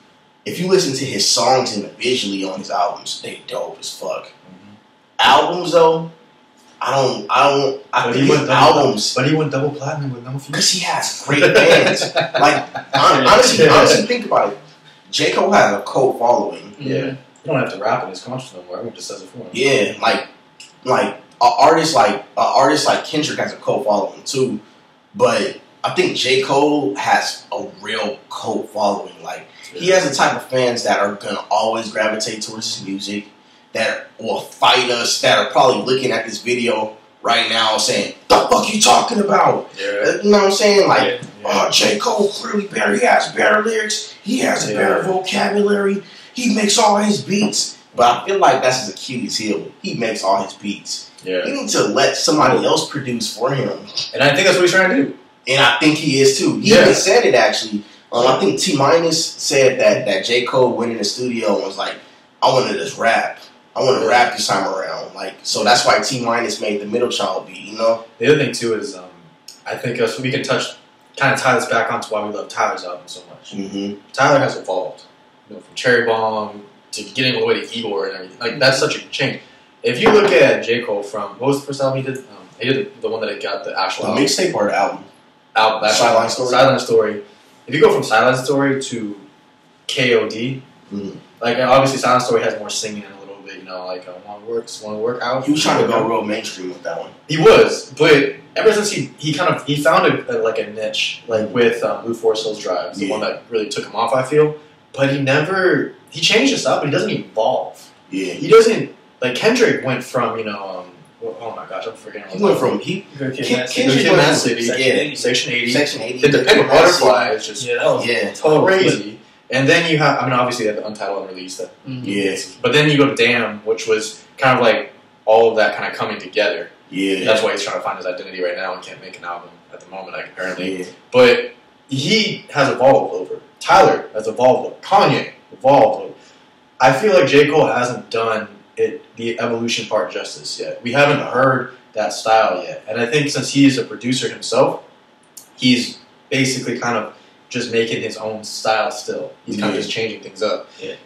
If you listen to his songs individually on his albums, they dope as fuck. Mm-hmm. Albums though, I think his albums. But he went double platinum with no features. Because he has great fans. Like honestly, think about it. J. Cole has a cult following. Yeah, you don't have to rap in his conscience no more. Everyone just says it for him. Yeah, like an artist like Kendrick has a cult following too, but I think J. Cole has a real cult following. Like he has the type of fans that are gonna always gravitate towards his music, that will fight us, that are probably looking at this video right now saying, "The fuck you talking about?" Yeah. You know what I'm saying? Like, J. Cole clearly better. He has better lyrics. He has a better vocabulary. He makes all his beats. But I feel like that's his Achilles heel. He makes all his beats. Yeah. He needs to let somebody else produce for him. And I think that's what he's trying to do. And I think he is too. He even said it actually. I think T- said that J. Cole went in the studio and was like, "I want to just rap. I want to rap this time around." Like, so that's why T- made the Middle Child beat. You know. The other thing too is I think we can kind of tie this back onto why we love Tyler's album so much. Mm-hmm. Tyler has evolved, from Cherry Bomb to getting all the way to IGOR and everything. Like that's such a change. If you look at J. Cole from what was the first album he did? He did the one that got the actual album. Mixtape or the album? Sideline Story. Sideline Story. If you go from Sideline Story to KOD, like obviously Sideline Story has more singing and a little bit, like one work out. He was trying to go real mainstream with that one. He was, but ever since he found a niche with Blue Forest Hills Drive, the one that really took him off. I feel, but he changed his style, but he doesn't evolve. Yeah, he doesn't Kendrick went from oh my gosh, I'm forgetting. He went from Kendrick Mad City, Section 80. Did the Pink Butterfly is just crazy. And then you have, obviously you have the Untitled Unreleased. But then you go to Damn, which was kind of like all of that kind of coming together. Yeah. That's why he's trying to find his identity right now and can't make an album at the moment, apparently. Yeah. But he has evolved over. Tyler has evolved over. Kanye evolved over. I feel like J. Cole hasn't done the evolution part justice yet. We haven't heard that style yet. And I think since he is a producer himself, he's basically kind of just making his own style still. He's kind of just changing things up. Yeah.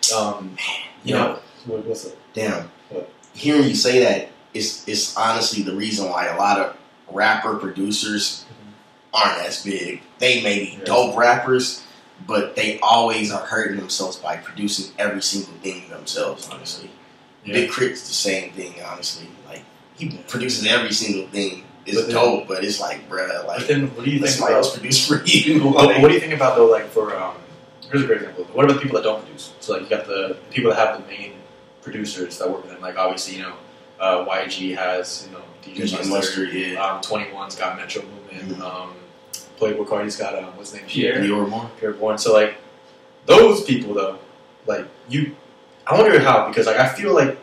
You know, what's it? Damn. What? Hearing you say that is honestly the reason why a lot of rapper producers aren't as big. They may be dope rappers, but they always are hurting themselves by producing every single thing themselves, honestly. Yeah. Big Crit's the same thing, honestly. Like, he produces every single thing. It's dope, but it's like, bruh, like, but then what do you think somebody else produce for you? Like, what do you think about, though, like, for, here's a great example. What about the people that don't produce? So, like, you got the people that have the main producers that work with them. Like, obviously, you know, YG has, you know, DJ Mustard. 21's got Metro Boomin. Playboy Cardi's got, what's his name? Pierre Bourne. So, like, those people, though, like, I wonder how, because, like, I feel like,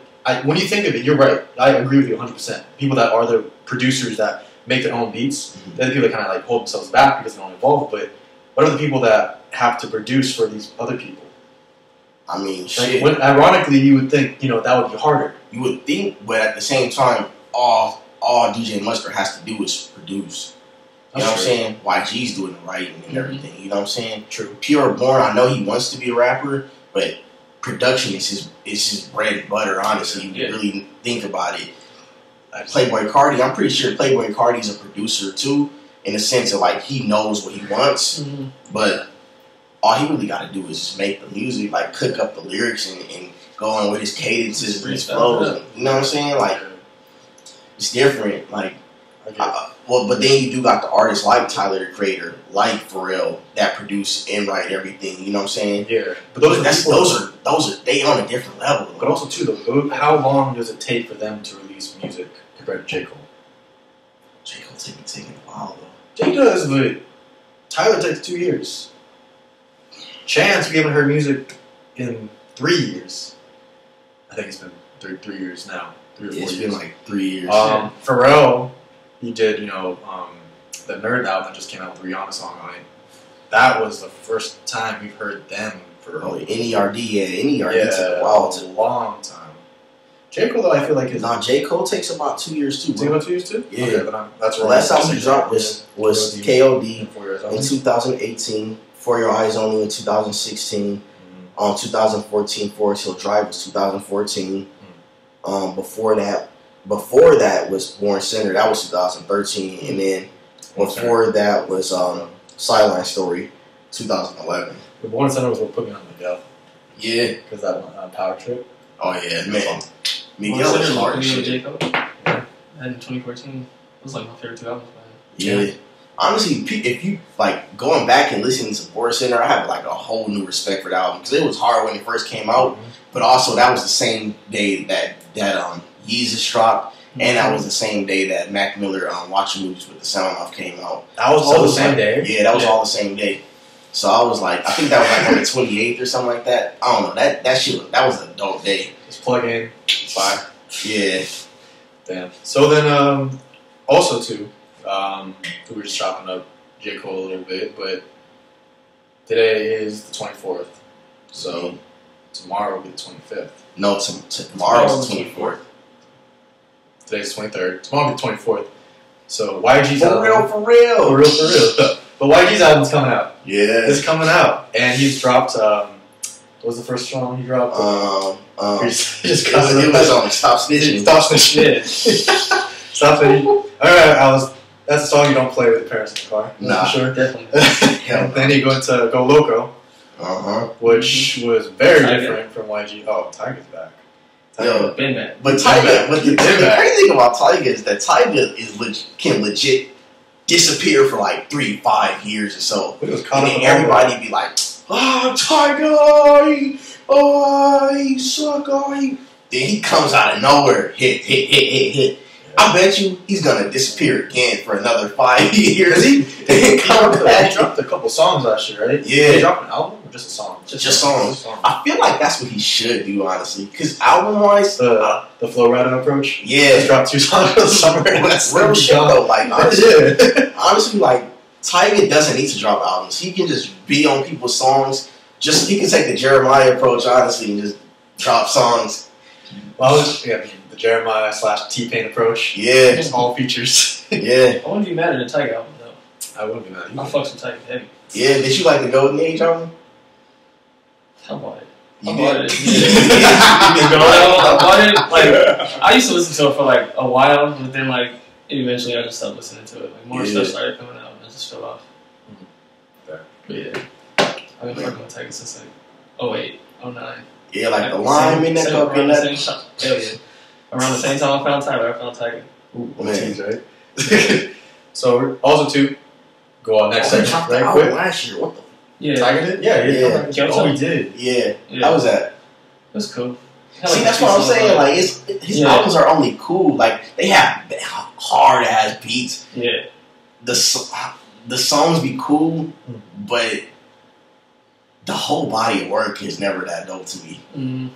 when you think of it, you're right. I agree with you 100%. People that are the producers that make their own beats, they're the people that kind of, like, hold themselves back because they don't involve. But what are the people that have to produce for these other people? I mean, like, shit. Ironically, you would think, you know, that would be harder. You would think, but at the same time, all DJ Mustard has to do is produce. You know what I'm saying? YG's doing the writing and everything. You know what I'm saying? True. Pierre Bourne, I know he wants to be a rapper, but production is his bread and butter, honestly. You really think about it. Playboy Cardi, I'm pretty sure Playboy Cardi's a producer too, in the sense of like he knows what he wants, but all he really got to do is just make the music, like cook up the lyrics and go on with his cadences and his flows. You know what I'm saying? Like, it's different. Like, but then you do got the artists like Tyler, the Creator, like Pharrell, that produce and write everything. You know what I'm saying? Yeah. But those are they on a different level. But also too, though, how long does it take for them to release music compared to J. Cole? J. Cole's taking a while though. Jay does, but Tyler takes 2 years. Chance, we haven't heard music in 3 years. I think it's been three years now. 3 or 4 years. It's been like 3 years. Pharrell, he did, you know, the Nerd album that just came out with Rihanna song on it. That was the first time we've heard them for NERD, NERD took a while. It's a long time. J. Cole, though, I feel like J. Cole takes about 2 years too. Takes about 2 years too? Yeah. Okay, but that's the last album he dropped was KOD in 2018, For Your Eyes Only in 2016. 2014, Forest Hill Drive was 2014. Before that was Born Center. That was 2013, and then before that was Sideline Story, 2011. The Born Center was what put me on Miguel. Yeah, because that Power Trip. Oh yeah, man. Miguel was hard as shit. J. Cole. Yeah. And in 2014, it was like my favorite 2 albums. Yeah. Honestly, if you like going back and listening to Born Center, I have like a whole new respect for that album because it was hard when it first came out, but also that was the same day that Yeezus dropped, and that was the same day that Mac Miller Watching Movies with the Sound Off came out. That was all the same day? Yeah, that was all the same day. So I was like, I think that was like on the 28th or something like that. I don't know. That shit, that was a dope day. Just plug in, fire. Yeah. Damn. So then, also too, we were just chopping up J. Cole a little bit, but today is the 24th. So tomorrow will be the 25th. No, tomorrow's the 24th. Today's the 23rd. Tomorrow will be the 24th. So YG's album. For real. But YG's album's coming out. Yeah. It's coming out. And he's dropped, what was the first song he dropped? It was on Stop Snitching. Stop Snitching. Stop Snitching. Alright, Alice. That's a song you don't play with your parents in the car. Nah. For sure. Definitely. And then he went to Go Loco. Which was very different from YG. Oh, Tyga's back. Yo, been back. But Tyga, the crazy thing about Tyga is that Tyga can legit disappear for like 3-5 years or so. And then everybody be like, Tyga, you suck, Then he comes out of nowhere, hit. I bet you he's gonna disappear again for another 5 years. He dropped a couple songs last year, right? Yeah. Did he drop an album or just a song? Just songs. I feel like that's what he should do, honestly. Because album-wise, the Flow Rider approach. Yeah, just dropped 2 songs in the summer. That's real shit though. Like honestly, like Tyga doesn't need to drop albums. He can just be on people's songs. He can take the Jeremiah approach, honestly, and just drop songs. Well, the Jeremiah / T-Pain approach. Yeah. All features. Yeah. I wouldn't be mad at a Tyga album, though. I wouldn't be mad. I fucks with Tyga heavy. Yeah, did you like the Golden Age album? I bought it. You I bought did? it. Yeah. I bought it. Like, I used to listen to it for like a while, but then like eventually I just stopped listening to it. Like more stuff started coming out, and I just fell off. Okay. But yeah, I've been fucking with Tiger since like 08, 09. Yeah, like the lime in that cup and that. Hell yeah. Around the same time I found Tyler, I found Tiger. Ooh, Man. teams, right? So also too, go on next section dropped right the quick. album last year. What the? Yeah, Tiger did? Yeah, Yeah. Oh, he did. Yeah, yeah. that was that. It was cool. See, that's what I'm saying. Like, his albums are only cool. Like, they have hard ass beats. Yeah. The songs be cool, but the whole body of work is never that dope to me. Mm-hmm.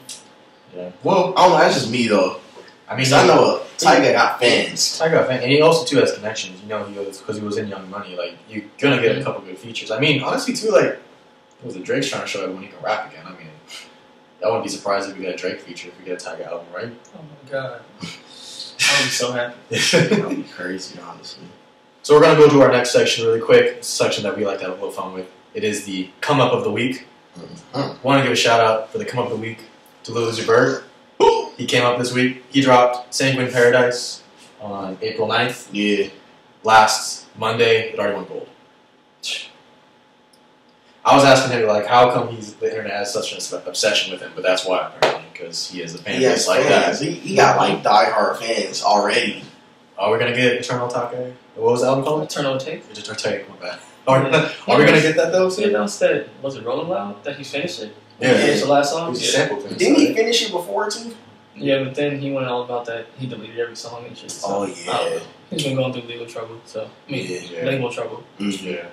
Yeah. Well, I don't know. That's just me though. I mean, I know Tyga got fans. Tiger got fan, and he also too has connections. You know, because he was in Young Money. Like, you're gonna get a couple good features. I mean, honestly too, like, was it Drake's trying to show everyone he can rap again? I mean, I wouldn't be surprised if we get a Drake feature if we get a Tiger album, right? Oh my god. I would be so happy. That would be crazy, honestly. So we're gonna go to our next section really quick. It's a section that we like to have a little fun with. It is the come up of the week. Want to give a shout out for the come up of the week to Lil Uzi Vert. He came up this week. He dropped Sanguine Paradise on April 9th. Yeah. Last Monday, it already went gold. I was asking him, like, how come the internet has such an obsession with him? But that's why, apparently, because he is a fan base like that. He got, like, diehard fans already. Are we going to get Eternal Take? What was the album called? Eternal Take. Eternal Take, my bad. Are we going to get that, though? He announced that, was it Rolling Loud, that he finished it? Yeah. He finished the last song? It was a sample thing. Didn't he finish it before, too? Yeah, but then he went all about that. He deleted every song and shit. So, Oh, I don't yeah. know. He's been going through legal trouble, so. I mean, Yeah. legal trouble. Yeah.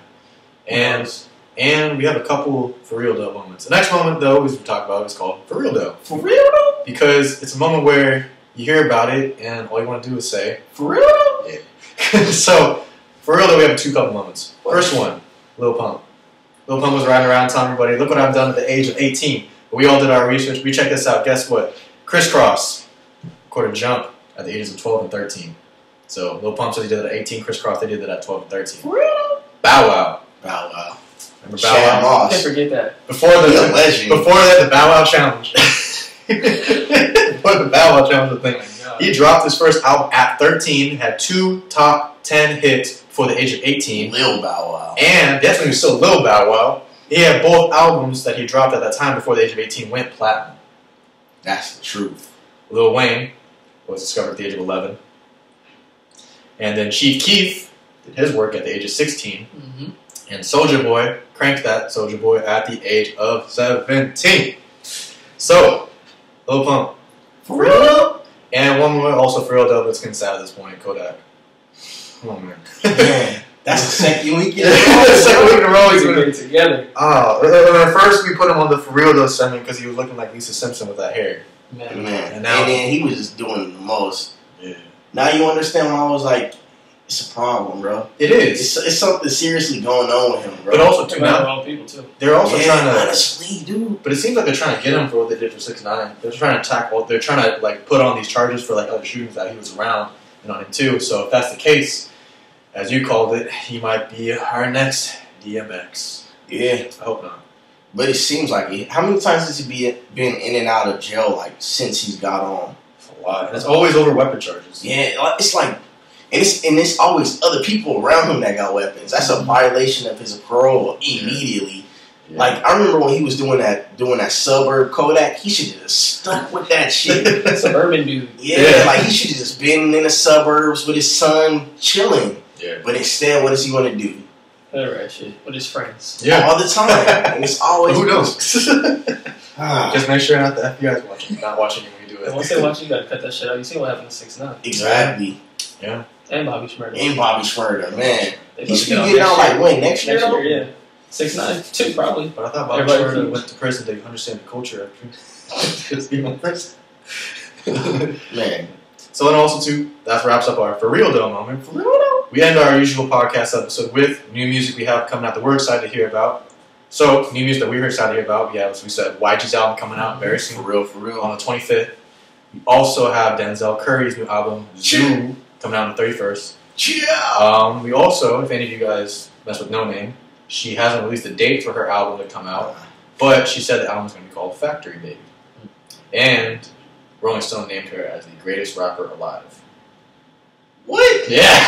And we have a couple for real though moments. The next moment though, as we talk about, is called for real though. For real, though? Because it's a moment where you hear about it and all you want to do is say, For real, though? yeah. So, for real though, we have two couple moments. First one, Lil Pump. Lil Pump was riding around telling everybody, look what I've done at the age of 18. But we all did our research. We checked this out. Guess what? Crisscross recorded Jump at the ages of 12 and 13. So, Lil Pump said he did it at 18. Crisscross, they did that at 12 and 13. For real? Bow Wow. Bow Wow. Remember Bow Wow? Shad Moss. Can't forget that. Before the legend. Before that, the Bow Wow Challenge. Before the Bow Wow Challenge was a thing. He dropped his first album at 13, had 2 top 10 hits for the age of 18. Lil Bow Wow. And that's when he was still Lil Bow Wow. He had both albums that he dropped at that time before the age of 18 went platinum. That's the truth. Lil Wayne was discovered at the age of 11. And then Chief Keef did his work at the age of 16. Mm-hmm. And Soulja Boy cranked that Soulja Boy at the age of 17. So, Lil Pump. For real? And one more also for real though, but it's getting sad at this point, Kodak. Come on, man. Man, that's the second week in a Second week in a row He's he's gonna get it together. at first we put him on the for real though segment because he was looking like Lisa Simpson with that hair. Man. And now- then he was just doing the most. Yeah. Now you understand why I was like, it's a problem, bro. It is. It's something seriously going on with him, bro. But also They're too not the now wrong people too. they're also trying to honestly, dude. but it seems like they're trying to get him for what they did for 6ix9ine. They're trying to tackle they're trying to like put on these charges for like other shootings that he was around and on him too. So if that's the case, as you called it, he might be our next DMX. Yeah, I hope not. but it seems like it. How many times has he been in and out of jail like since he's got on? It's a lot. And it's always over weapon charges. Yeah, it's like, and it's always other people around him that got weapons. That's a violation of his parole immediately. Yeah. Like I remember when he was doing that suburb Kodak, he should have just stuck with that shit. Suburban dude. Yeah, like he should have just been in the suburbs with his son chilling. Yeah. But instead, what does he want to do? Alright, shit. With his friends. Yeah. All the time. And it's always Who knows? Ah, Just make sure not the FBI's watching, not watching you when you do And it. once they watch you, gotta cut that shit out. You see what happened to 6ix9ine exactly. Yeah. and Bobby Shmurda. And Bobby Shmurda, man. They He supposed should to be get getting out next like when next year? Next though? year, yeah. 6ix9ine too, probably. But I thought Bobby Everybody Shmurda keeps- went to prison to understand the culture after just being in prison. Man. So then also too, that wraps up our for real though moment. For real though. We end our usual podcast episode with new music we have coming out that we're excited to hear about. So new music that we're excited to hear about. We have, as we said, YG's album coming out very For soon real. on the 25th. We also have Denzel Curry's new album Zoo coming out on the 31st. Yeah. We also, if any of you guys mess with No Name, She hasn't released a date for her album to come out, but she said the album's going to be called Factory Baby. And Rolling Stone named her as the greatest rapper alive. What? Yeah. Wait,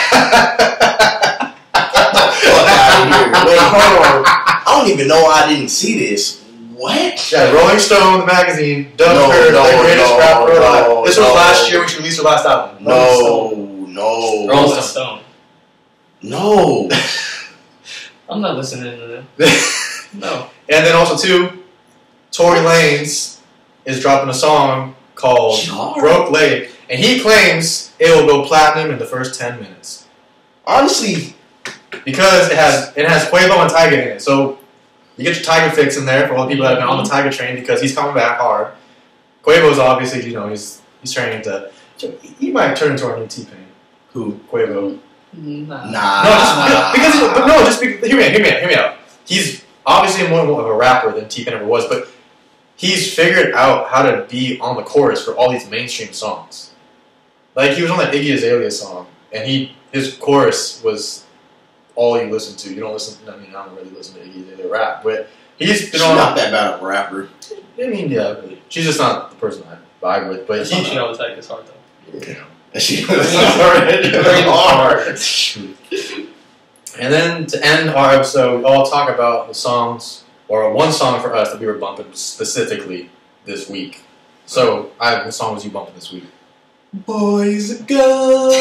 hold on. I don't even know I didn't see this. What? Yeah, Rolling Stone, the magazine, dubbed her the greatest rapper alive. This was last year when she released her last album. No. Rolling Stone. No. I'm not listening to them. No. And then also, too, Tory Lanez is dropping a song called Broke Lake, and he claims it will go platinum in the first 10 minutes. Honestly, because it has Quavo and Tyga in it, so you get your Tyga fix in there for all the people that have been on the Tyga train because he's coming back hard. Quavo's obviously, he's turning into. He might turn into our new T-Pain. Who? Quavo. Nah. Hear me out. He's obviously more of a rapper than T-Pain ever was, but he's figured out how to be on the chorus for all these mainstream songs. Like, he was on that Iggy Azalea song, and his chorus was all you listen to. You don't listen. I don't really listen to Iggy Azalea rap, but she's not that bad of a rapper. I mean, yeah, she's just not the person I vibe with. But she always like this hard though. Yeah. She was hard. And then to end our episode, we all talk about the songs, or one song for us that we were bumping specifically this week. So, what song was you bumping this week? Boys and girls.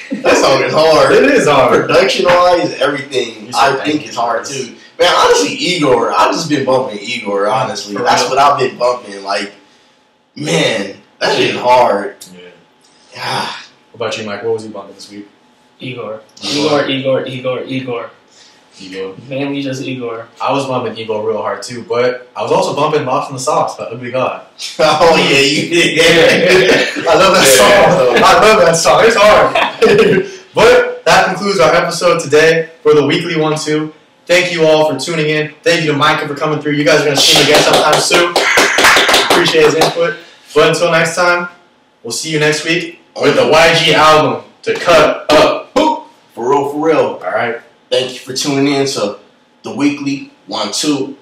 That song is hard. It is hard. Production-wise, everything, I think it's hard too. Man, honestly, IGOR, I've just been bumping IGOR, honestly. That's what I've been bumping. Like, man, that shit is hard. Yeah. What about you, Mike? What was you bumping this week? IGOR. Mainly just IGOR. I was bumping IGOR real hard too, but I was also bumping Lost in the Sauce by Ugly God. Oh, yeah, you did. I love that song. I love that song. It's hard. But that concludes our episode today for the weekly 1-2. Thank you all for tuning in. Thank you to Micah for coming through. You guys are going to see him again sometime soon. Appreciate his input. But until next time, we'll see you next week with the YG album to cut up. For real. All right. Thank you for tuning in to the weekly 1-2.